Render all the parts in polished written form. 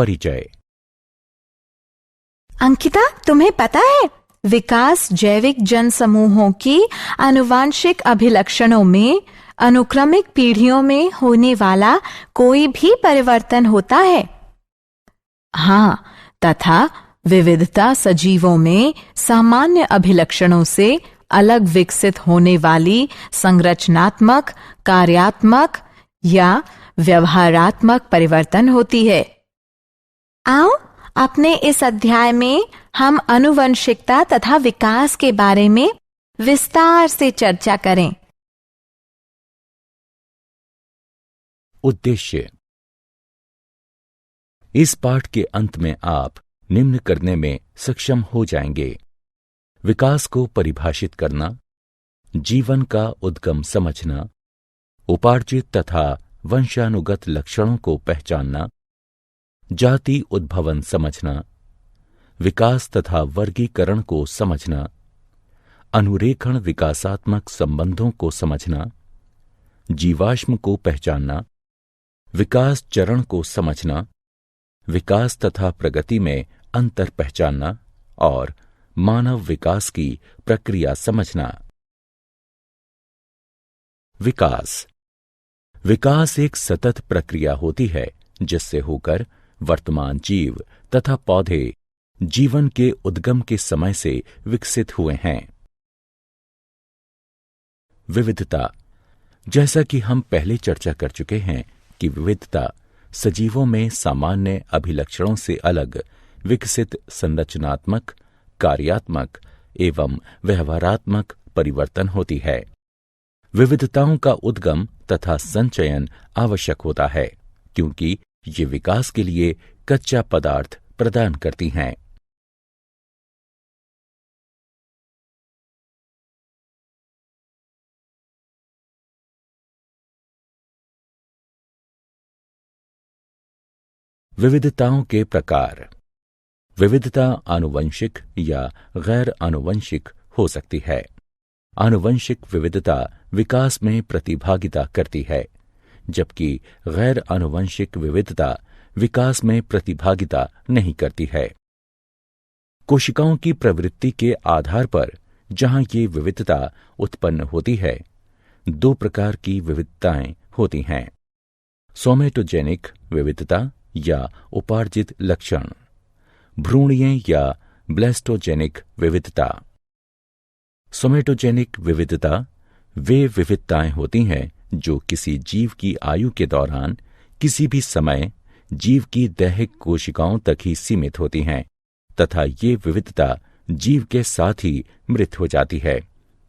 परिचय। अंकिता, तुम्हें पता है विकास जैविक जन समूहों की आनुवांशिक अभिलक्षणों में अनुक्रमिक पीढ़ियों में होने वाला कोई भी परिवर्तन होता है। हाँ, तथा विविधता सजीवों में सामान्य अभिलक्षणों से अलग विकसित होने वाली संरचनात्मक, कार्यात्मक या व्यवहारात्मक परिवर्तन होती है। आओ अपने इस अध्याय में हम आनुवंशिकता तथा विकास के बारे में विस्तार से चर्चा करें। उद्देश्य। इस पाठ के अंत में आप निम्न करने में सक्षम हो जाएंगे: विकास को परिभाषित करना, जीवन का उद्गम समझना, उपार्जित तथा वंशानुगत लक्षणों को पहचानना, जाति उद्भवन समझना, विकास तथा वर्गीकरण को समझना, अनुरेखण विकासात्मक संबंधों को समझना, जीवाश्म को पहचानना, विकास चरण को समझना, विकास तथा प्रगति में अंतर पहचानना और मानव विकास की प्रक्रिया समझना। विकास। विकास एक सतत प्रक्रिया होती है जिससे होकर वर्तमान जीव तथा पौधे जीवन के उद्गम के समय से विकसित हुए हैं। विविधता। जैसा कि हम पहले चर्चा कर चुके हैं कि विविधता सजीवों में सामान्य अभिलक्षणों से अलग विकसित संरचनात्मक, कार्यात्मक एवं व्यवहारात्मक परिवर्तन होती है। विविधताओं का उद्गम तथा संचयन आवश्यक होता है क्योंकि ये विकास के लिए कच्चा पदार्थ प्रदान करती हैं। विविधताओं के प्रकार। विविधता आनुवंशिक या गैर आनुवंशिक हो सकती है। आनुवंशिक विविधता विकास में प्रतिभागिता करती है, जबकि गैर आनुवंशिक विविधता विकास में प्रतिभागिता नहीं करती है। कोशिकाओं की प्रवृत्ति के आधार पर जहां ये विविधता उत्पन्न होती है, दो प्रकार की विविधताएं होती हैं: सोमेटोजेनिक विविधता या उपार्जित लक्षण, भ्रूणीय या ब्लेस्टोजेनिक विविधता। सोमेटोजेनिक विविधता वे विविधताएं होती हैं जो किसी जीव की आयु के दौरान किसी भी समय जीव की दैहिक कोशिकाओं तक ही सीमित होती हैं तथा ये विविधता जीव के साथ ही मृत हो जाती है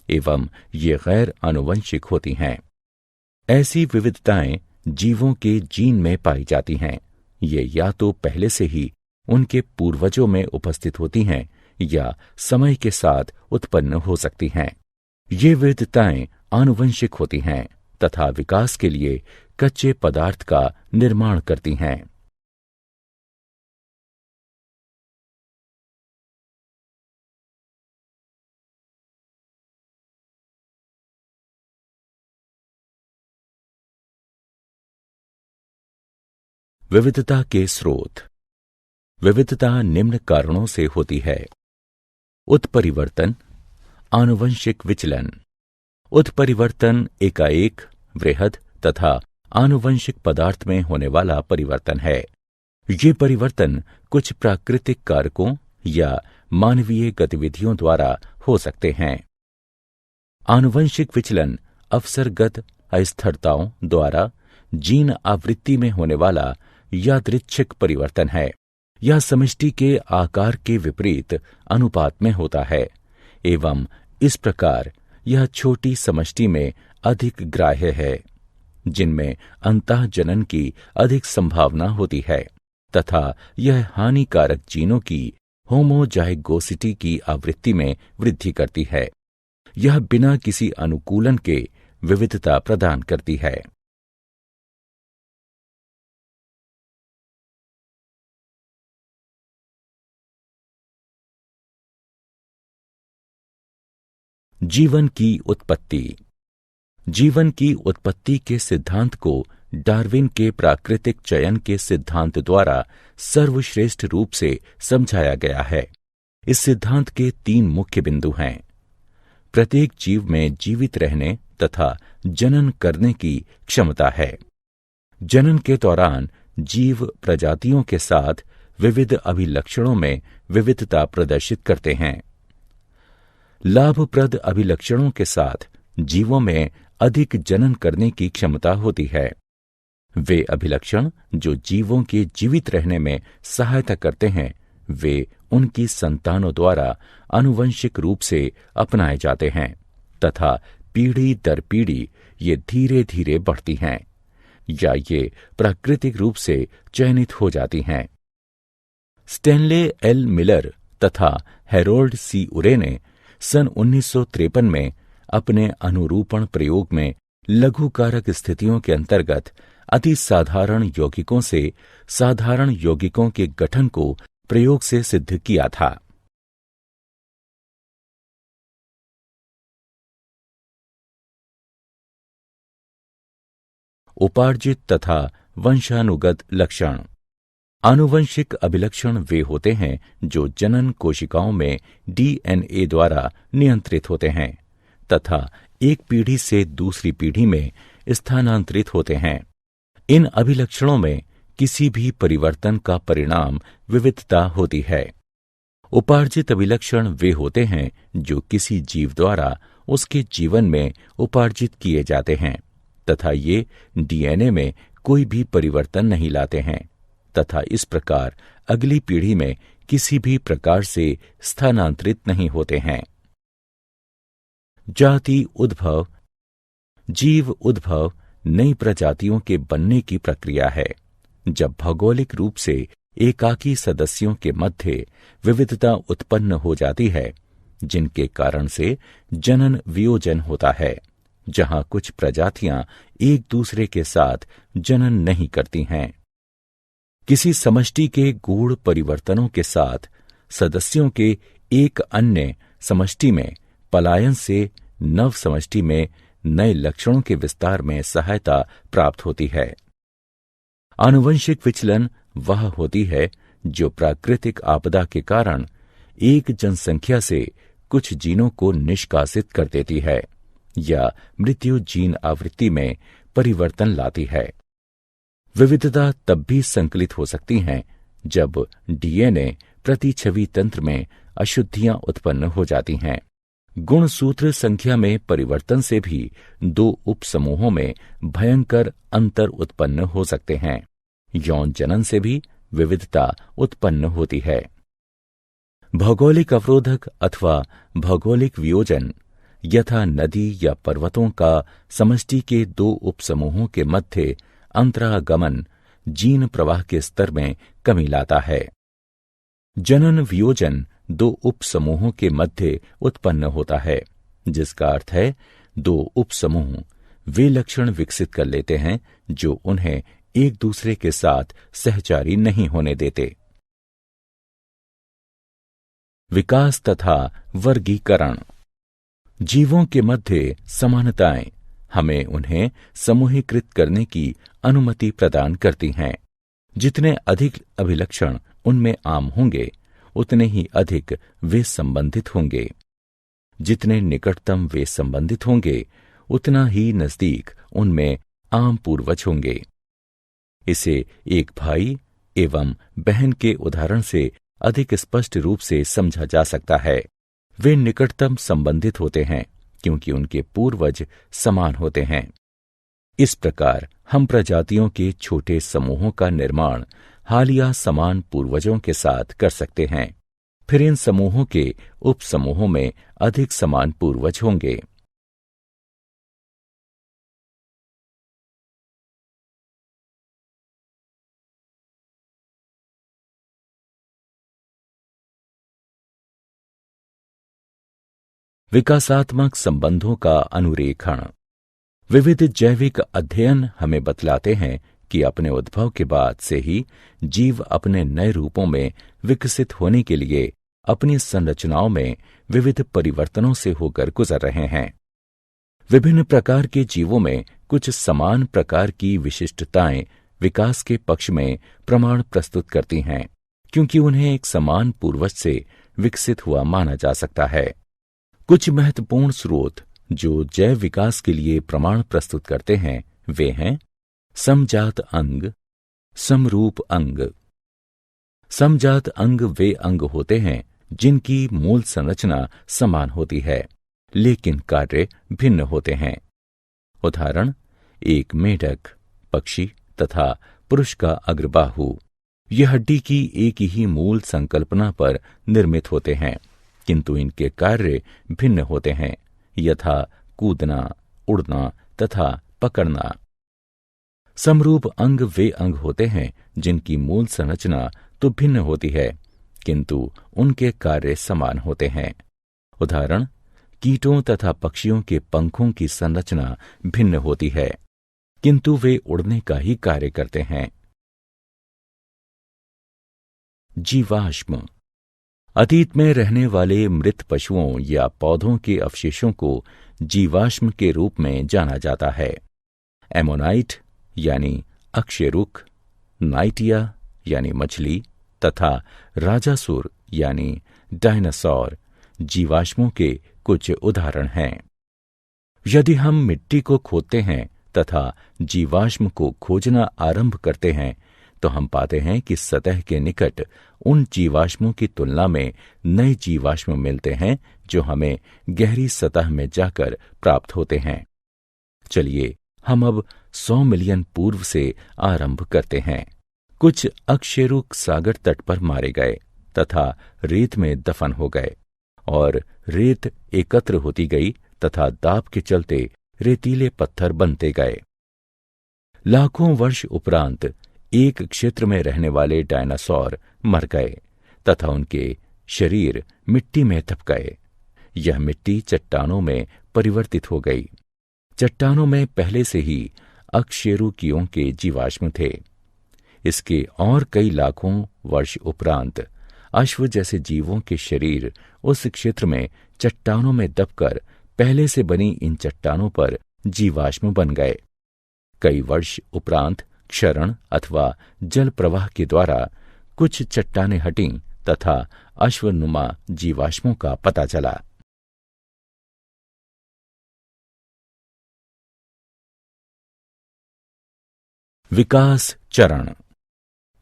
एवं ये गैर आनुवंशिक होती हैं। ऐसी विविधताएं जीवों के जीन में पाई जाती हैं। ये या तो पहले से ही उनके पूर्वजों में उपस्थित होती हैं या समय के साथ उत्पन्न हो सकती हैं। ये विविधताएं आनुवंशिक होती हैं तथा विकास के लिए कच्चे पदार्थ का निर्माण करती हैं। विविधता के स्रोत। विविधता निम्न कारणों से होती है: उत्परिवर्तन, आनुवंशिक विचलन। उत्परिवर्तन एकाएक, वृहद तथा आनुवंशिक पदार्थ में होने वाला परिवर्तन है। ये परिवर्तन कुछ प्राकृतिक कारकों या मानवीय गतिविधियों द्वारा हो सकते हैं। आनुवंशिक विचलन अवसरगत अस्थिरताओं द्वारा जीन आवृत्ति में होने वाला यादृच्छिक परिवर्तन है। यह समष्टि के आकार के विपरीत अनुपात में होता है एवं इस प्रकार यह छोटी समष्टि में अधिक ग्राह्य है, जिनमें अंतःजनन की अधिक संभावना होती है तथा यह हानिकारक जीनों की होमोजाइगोसिटी की आवृत्ति में वृद्धि करती है। यह बिना किसी अनुकूलन के विविधता प्रदान करती है। जीवन की उत्पत्ति। जीवन की उत्पत्ति के सिद्धांत को डार्विन के प्राकृतिक चयन के सिद्धांत द्वारा सर्वश्रेष्ठ रूप से समझाया गया है। इस सिद्धांत के 3 मुख्य बिंदु हैं। प्रत्येक जीव में जीवित रहने तथा जनन करने की क्षमता है। जनन के दौरान जीव प्रजातियों के साथ विविध अभिलक्षणों में विविधता प्रदर्शित करते हैं। लाभप्रद अभिलक्षणों के साथ जीवों में अधिक जनन करने की क्षमता होती है। वे अभिलक्षण जो जीवों के जीवित रहने में सहायता करते हैं, वे उनकी संतानों द्वारा आनुवंशिक रूप से अपनाए जाते हैं तथा पीढ़ी दर पीढ़ी ये धीरे धीरे बढ़ती हैं या ये प्राकृतिक रूप से चयनित हो जाती हैं। स्टेनले एल मिलर तथा हैरोल्ड सी उरे ने सन 1953 में अपने अनुरूपण प्रयोग में लघुकारक स्थितियों के अंतर्गत अति साधारण यौगिकों से साधारण यौगिकों के गठन को प्रयोग से सिद्ध किया था। उपार्जित तथा वंशानुगत लक्षण। आनुवंशिक अभिलक्षण वे होते हैं जो जनन कोशिकाओं में डीएनए द्वारा नियंत्रित होते हैं तथा एक पीढ़ी से दूसरी पीढ़ी में स्थानांतरित होते हैं। इन अभिलक्षणों में किसी भी परिवर्तन का परिणाम विविधता होती है। उपार्जित अभिलक्षण वे होते हैं जो किसी जीव द्वारा उसके जीवन में उपार्जित किए जाते हैं तथा ये डीएनए में कोई भी परिवर्तन नहीं लाते हैं तथा इस प्रकार अगली पीढ़ी में किसी भी प्रकार से स्थानांतरित नहीं होते हैं। जाति उद्भव। जीव उद्भव नई प्रजातियों के बनने की प्रक्रिया है। जब भौगोलिक रूप से एकाकी सदस्यों के मध्य विविधता उत्पन्न हो जाती है, जिनके कारण से जनन वियोजन होता है, जहां कुछ प्रजातियां एक दूसरे के साथ जनन नहीं करती हैं। किसी समष्टि के गूढ़ परिवर्तनों के साथ सदस्यों के एक अन्य समष्टि में पलायन से नव समष्टि में नए लक्षणों के विस्तार में सहायता प्राप्त होती है। आनुवंशिक विचलन वह होती है जो प्राकृतिक आपदा के कारण एक जनसंख्या से कुछ जीनों को निष्कासित कर देती है या मृत्यु जीन आवृत्ति में परिवर्तन लाती है। विविधता तब भी संकलित हो सकती हैं जब डीएनए प्रतिछवि तंत्र में अशुद्धियां उत्पन्न हो जाती हैं। गुणसूत्र संख्या में परिवर्तन से भी 2 उपसमूहों में भयंकर अंतर उत्पन्न हो सकते हैं। यौन जनन से भी विविधता उत्पन्न होती है। भौगोलिक अवरोधक अथवा भौगोलिक वियोजन यथा नदी या पर्वतों का समष्टि के 2 उपसमूहों के मध्य अंतरागमन जीन प्रवाह के स्तर में कमी लाता है। जनन वियोजन 2 उपसमूहों के मध्य उत्पन्न होता है, जिसका अर्थ है 2 उपसमूह वे लक्षण विकसित कर लेते हैं जो उन्हें एक दूसरे के साथ सहचारी नहीं होने देते। विकास तथा वर्गीकरण। जीवों के मध्य समानताएं हमें उन्हें समूहीकृत करने की अनुमति प्रदान करती हैं। जितने अधिक अभिलक्षण उनमें आम होंगे, उतने ही अधिक वे संबंधित होंगे। जितने निकटतम वे संबंधित होंगे, उतना ही नजदीक उनमें आम पूर्वज होंगे। इसे एक भाई एवं बहन के उदाहरण से अधिक स्पष्ट रूप से समझा जा सकता है। वे निकटतम संबंधित होते हैं क्योंकि उनके पूर्वज समान होते हैं। इस प्रकार हम प्रजातियों के छोटे समूहों का निर्माण हालिया समान पूर्वजों के साथ कर सकते हैं। फिर इन समूहों के उपसमूहों में अधिक समान पूर्वज होंगे। विकासात्मक संबंधों का अनुरेखण। विविध जैविक अध्ययन हमें बतलाते हैं कि अपने उद्भव के बाद से ही जीव अपने नए रूपों में विकसित होने के लिए अपनी संरचनाओं में विविध परिवर्तनों से होकर गुजर रहे हैं। विभिन्न प्रकार के जीवों में कुछ समान प्रकार की विशिष्टताएं विकास के पक्ष में प्रमाण प्रस्तुत करती हैं, क्योंकि उन्हें एक समान पूर्वज से विकसित हुआ माना जा सकता है। कुछ महत्वपूर्ण स्रोत जो जैव विकास के लिए प्रमाण प्रस्तुत करते हैं वे हैं समजात अंग, समरूप अंग। समजात अंग वे अंग होते हैं जिनकी मूल संरचना समान होती है लेकिन कार्य भिन्न होते हैं। उदाहरण, एक मेढक, पक्षी तथा पुरुष का अग्रबाहु। यह हड्डी की एक ही मूल संकल्पना पर निर्मित होते हैं, किंतु इनके कार्य भिन्न होते हैं, यथा कूदना, उड़ना तथा पकड़ना। समरूप अंग वे अंग होते हैं जिनकी मूल संरचना तो भिन्न होती है, किंतु उनके कार्य समान होते हैं। उदाहरण, कीटों तथा पक्षियों के पंखों की संरचना भिन्न होती है, किंतु वे उड़ने का ही कार्य करते हैं। जीवाश्म। अतीत में रहने वाले मृत पशुओं या पौधों के अवशेषों को जीवाश्म के रूप में जाना जाता है। एमोनाइट यानी अक्षय रुख, नाइटिया यानी मछली तथा राजासुर यानी डायनासोर जीवाश्मों के कुछ उदाहरण हैं। यदि हम मिट्टी को खोदते हैं तथा जीवाश्म को खोजना आरंभ करते हैं तो हम पाते हैं कि सतह के निकट उन जीवाश्मों की तुलना में नए जीवाश्म मिलते हैं जो हमें गहरी सतह में जाकर प्राप्त होते हैं। चलिए हम अब 100 मिलियन पूर्व से आरंभ करते हैं। कुछ अकशेरुक सागर तट पर मारे गए तथा रेत में दफन हो गए और रेत एकत्र होती गई तथा दाब के चलते रेतीले पत्थर बनते गए। लाखों वर्ष उपरांत एक क्षेत्र में रहने वाले डायनासोर मर गए तथा उनके शरीर मिट्टी में दब गए। यह मिट्टी चट्टानों में परिवर्तित हो गई। चट्टानों में पहले से ही अकशेरुकियों के जीवाश्म थे। इसके और कई लाखों वर्ष उपरांत अश्व जैसे जीवों के शरीर उस क्षेत्र में चट्टानों में दबकर पहले से बनी इन चट्टानों पर जीवाश्म बन गए। कई वर्ष उपरांत क्षरण अथवा जल प्रवाह के द्वारा कुछ चट्टानें हटीं तथा अश्वनुमा जीवाश्मों का पता चला। विकास चरण।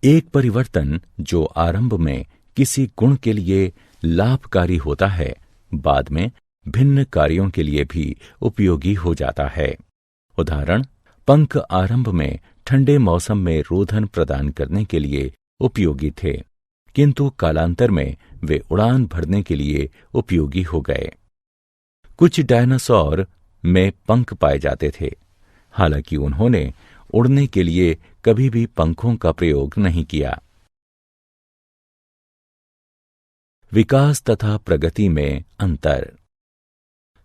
एक परिवर्तन जो आरंभ में किसी गुण के लिए लाभकारी होता है, बाद में भिन्न कार्यों के लिए भी उपयोगी हो जाता है। उदाहरण, पंख आरंभ में ठंडे मौसम में रोधन प्रदान करने के लिए उपयोगी थे, किंतु कालांतर में वे उड़ान भरने के लिए उपयोगी हो गए। कुछ डायनासोर में पंख पाए जाते थे, हालांकि उन्होंने उड़ने के लिए कभी भी पंखों का प्रयोग नहीं किया। विकास तथा प्रगति में अंतर।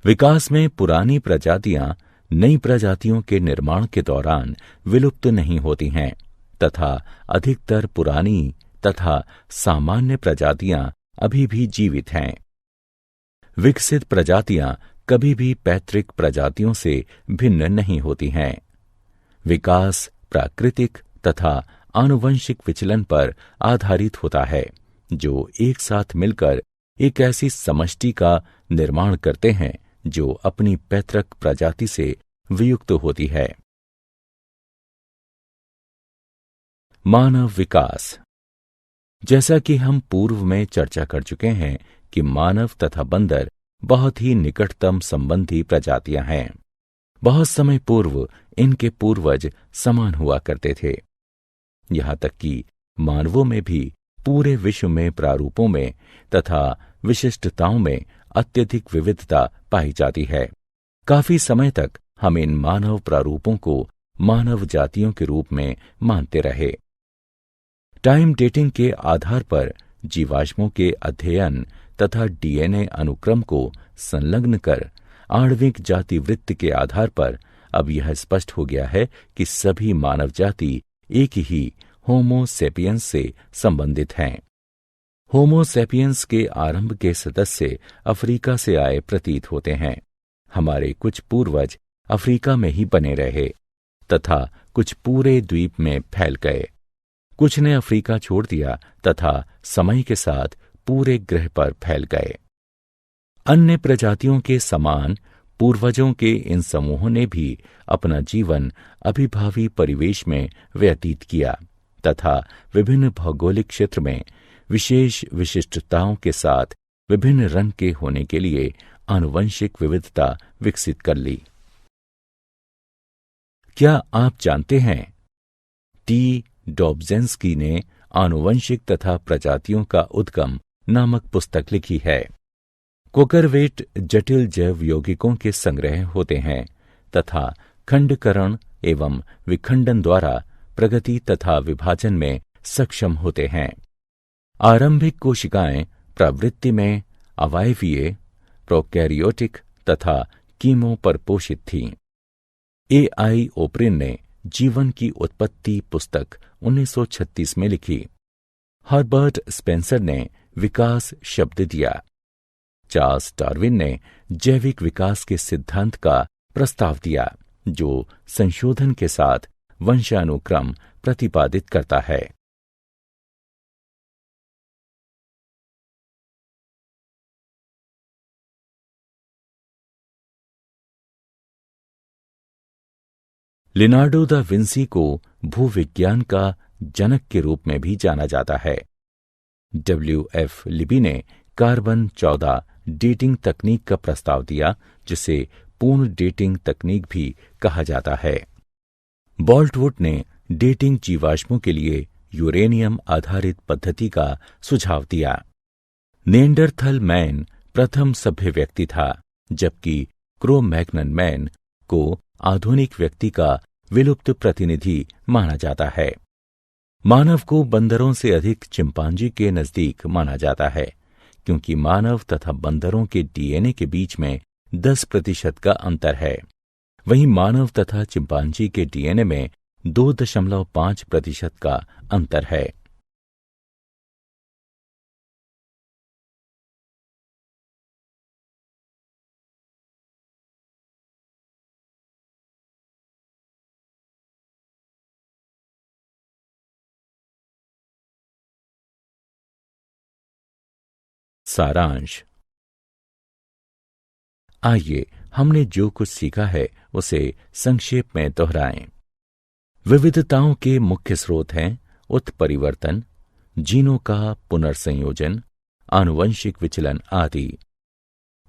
विकास में पुरानी प्रजातियां नई प्रजातियों के निर्माण के दौरान विलुप्त नहीं होती हैं तथा अधिकतर पुरानी तथा सामान्य प्रजातियां अभी भी जीवित हैं। विकसित प्रजातियां कभी भी पैतृक प्रजातियों से भिन्न नहीं होती हैं। विकास प्राकृतिक तथा आनुवंशिक विचलन पर आधारित होता है जो एक साथ मिलकर एक ऐसी समष्टि का निर्माण करते हैं जो अपनी पैतृक प्रजाति से वियुक्त होती है। मानव विकास। जैसा कि हम पूर्व में चर्चा कर चुके हैं कि मानव तथा बंदर बहुत ही निकटतम संबंधी प्रजातियां हैं। बहुत समय पूर्व इनके पूर्वज समान हुआ करते थे। यहां तक कि मानवों में भी पूरे विश्व में प्रारूपों में तथा विशिष्टताओं में अत्यधिक विविधता पाई जाती है। काफी समय तक हम इन मानव प्रारूपों को मानव जातियों के रूप में मानते रहे। टाइम डेटिंग के आधार पर जीवाश्मों के अध्ययन तथा डीएनए अनुक्रम को संलग्न कर आणविक जाति वृत्त के आधार पर अब यह स्पष्ट हो गया है कि सभी मानव जाति एक ही होमो सेपियंस से संबंधित हैं। होमो सेपियंस के आरंभ के सदस्य अफ्रीका से आए प्रतीत होते हैं। हमारे कुछ पूर्वज अफ्रीका में ही बने रहे तथा कुछ पूरे द्वीप में फैल गए। कुछ ने अफ्रीका छोड़ दिया तथा समय के साथ पूरे ग्रह पर फैल गए। अन्य प्रजातियों के समान पूर्वजों के इन समूहों ने भी अपना जीवन अभिभावी परिवेश में व्यतीत किया तथा विभिन्न भौगोलिक क्षेत्र में विशेष विशिष्टताओं के साथ विभिन्न रंग के होने के लिए आनुवंशिक विविधता विकसित कर ली। क्या आप जानते हैं, टी डॉब्जेंस्की ने आनुवंशिक तथा प्रजातियों का उद्गम नामक पुस्तक लिखी है। कोकरवेट जटिल जैव यौगिकों के संग्रह होते हैं तथा खंडकरण एवं विखंडन द्वारा प्रगति तथा विभाजन में सक्षम होते हैं। आरंभिक कोशिकाएं प्रवृत्ति में अवायवीय, प्रोकैरियोटिक तथा कीमो पर पोषित थीं। ए.आई. ओप्रिन ने जीवन की उत्पत्ति पुस्तक 1936 में लिखी। हर्बर्ट स्पेंसर ने विकास शब्द दिया। चार्ल्स डार्विन ने जैविक विकास के सिद्धांत का प्रस्ताव दिया, जो संशोधन के साथ वंशानुक्रम प्रतिपादित करता है। लिनार्डो दा विंसी को भूविज्ञान का जनक के रूप में भी जाना जाता है। W.F. लिबी ने कार्बन 14 डेटिंग तकनीक का प्रस्ताव दिया, जिसे पूर्ण डेटिंग तकनीक भी कहा जाता है। बोल्टवुड ने डेटिंग जीवाश्मों के लिए यूरेनियम आधारित पद्धति का सुझाव दिया। नेएंडरथल मैन प्रथम सभ्य व्यक्ति था, जबकि क्रो-मैग्नन मैन को आधुनिक व्यक्ति का विलुप्त प्रतिनिधि माना जाता है। मानव को बंदरों से अधिक चिंपांजी के नजदीक माना जाता है, क्योंकि मानव तथा बंदरों के डीएनए के बीच में 10% का अंतर है। वहीं मानव तथा चिंपांजी के डीएनए में 2.5% का अंतर है। सारांश। आइए हमने जो कुछ सीखा है उसे संक्षेप में दोहराएं। विविधताओं के मुख्य स्रोत हैं उत्परिवर्तन, जीनों का पुनर्संयोजन, आनुवंशिक विचलन आदि।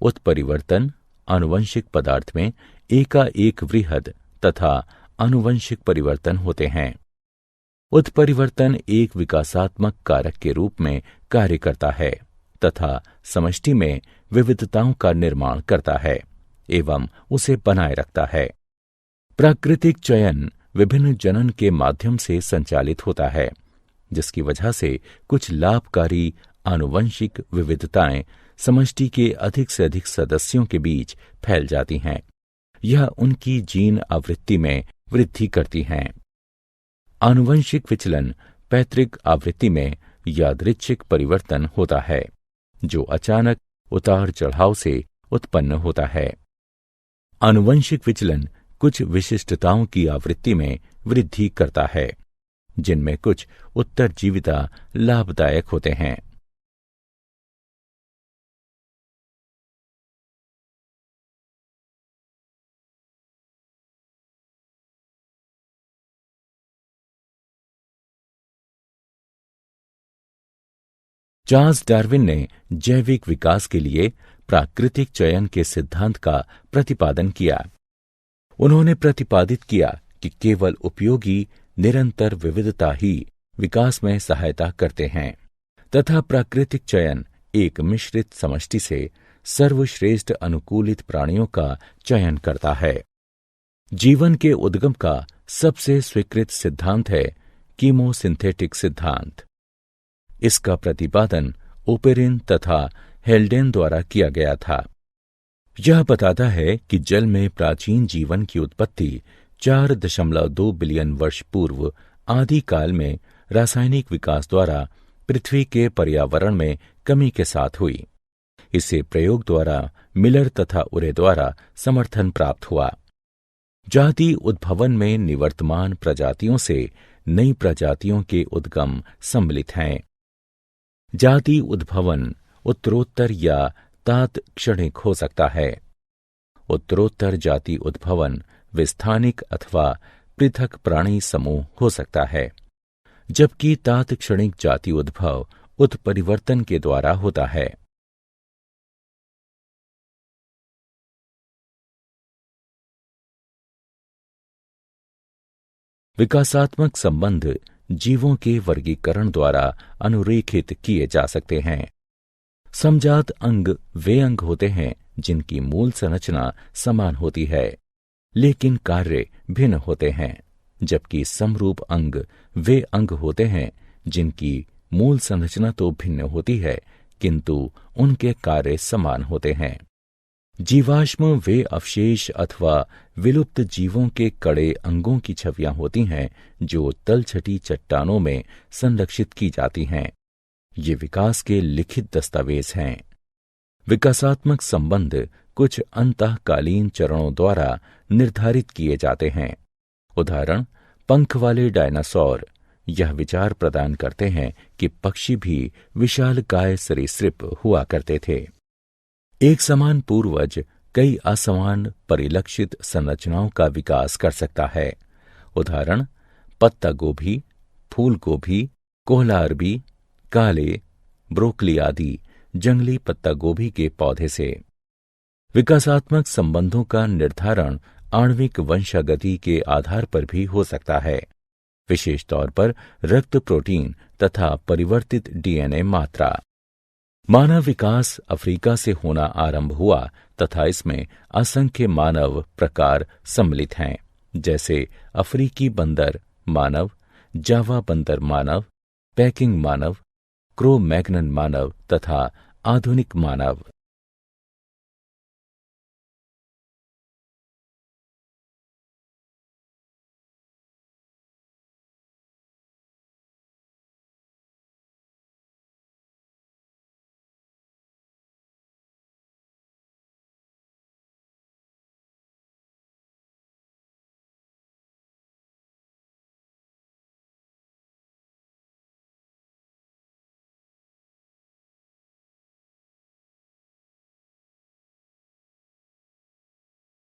उत्परिवर्तन आनुवंशिक पदार्थ में एकाएक वृहद तथा आनुवंशिक परिवर्तन होते हैं। उत्परिवर्तन एक विकासात्मक कारक के रूप में कार्य करता है तथा समष्टि में विविधताओं का निर्माण करता है एवं उसे बनाए रखता है। प्राकृतिक चयन विभिन्न जनन के माध्यम से संचालित होता है, जिसकी वजह से कुछ लाभकारी आनुवंशिक विविधताएं समष्टि के अधिक से अधिक सदस्यों के बीच फैल जाती हैं। यह उनकी जीन आवृत्ति में वृद्धि करती हैं। आनुवंशिक विचलन पैतृक आवृत्ति में यादृच्छिक परिवर्तन होता है, जो अचानक उतार चढ़ाव से उत्पन्न होता है। आनुवंशिक विचलन कुछ विशिष्टताओं की आवृत्ति में वृद्धि करता है, जिनमें कुछ उत्तरजीविता लाभदायक होते हैं। चार्ल्स डार्विन ने जैविक विकास के लिए प्राकृतिक चयन के सिद्धांत का प्रतिपादन किया। उन्होंने प्रतिपादित किया कि केवल उपयोगी निरंतर विविधता ही विकास में सहायता करते हैं तथा प्राकृतिक चयन एक मिश्रित समष्टि से सर्वश्रेष्ठ अनुकूलित प्राणियों का चयन करता है। जीवन के उद्गम का सबसे स्वीकृत सिद्धांत है कीमोसिंथेटिक सिद्धांत। इसका प्रतिपादन ओपेरिन तथा हेल्डेन द्वारा किया गया था। यह बताता है कि जल में प्राचीन जीवन की उत्पत्ति 4.2 बिलियन वर्ष पूर्व आदि काल में रासायनिक विकास द्वारा पृथ्वी के पर्यावरण में कमी के साथ हुई। इसे प्रयोग द्वारा मिलर तथा उरे द्वारा समर्थन प्राप्त हुआ। जाति उद्भवन में निवर्तमान प्रजातियों से नई प्रजातियों के उद्गम सम्मिलित हैं। जाति उद्भवन उत्तरोत्तर या तात्क्षणिक हो सकता है। उत्तरोत्तर जाति उद्भवन विस्थानिक अथवा पृथक प्राणी समूह हो सकता है, जबकि तात्क्षणिक जाति उद्भव उत्परिवर्तन के द्वारा होता है। विकासात्मक संबंध जीवों के वर्गीकरण द्वारा अनुरेखित किए जा सकते हैं। समजात अंग वे अंग होते हैं जिनकी मूल संरचना समान होती है, लेकिन कार्य भिन्न होते हैं, जबकि समरूप अंग वे अंग होते हैं जिनकी मूल संरचना तो भिन्न होती है, किंतु उनके कार्य समान होते हैं। जीवाश्म वे अवशेष अथवा विलुप्त जीवों के कड़े अंगों की छवियां होती हैं जो तलछटी चट्टानों में संरक्षित की जाती हैं। ये विकास के लिखित दस्तावेज हैं। विकासात्मक संबंध कुछ अंतःकालीन चरणों द्वारा निर्धारित किए जाते हैं। उदाहरण, पंख वाले डायनासोर यह विचार प्रदान करते हैं कि पक्षी भी विशालकाय सरीसृप हुआ करते थे। एक समान पूर्वज कई असमान परिलक्षित संरचनाओं का विकास कर सकता है। उदाहरण, पत्ता गोभी, फूल गोभी, कोहला अरबी, काले, ब्रोकली आदि जंगली पत्ता गोभी के पौधे से। विकासात्मक संबंधों का निर्धारण आणविक वंशागति के आधार पर भी हो सकता है, विशेष तौर पर रक्त प्रोटीन तथा परिवर्तित डीएनए मात्रा। मानव विकास अफ्रीका से होना आरंभ हुआ तथा इसमें असंख्य मानव प्रकार सम्मिलित हैं, जैसे अफ्रीकी बंदर मानव, जावा बंदर मानव, पैकिंग मानव, क्रो मैग्नन मानव तथा आधुनिक मानव।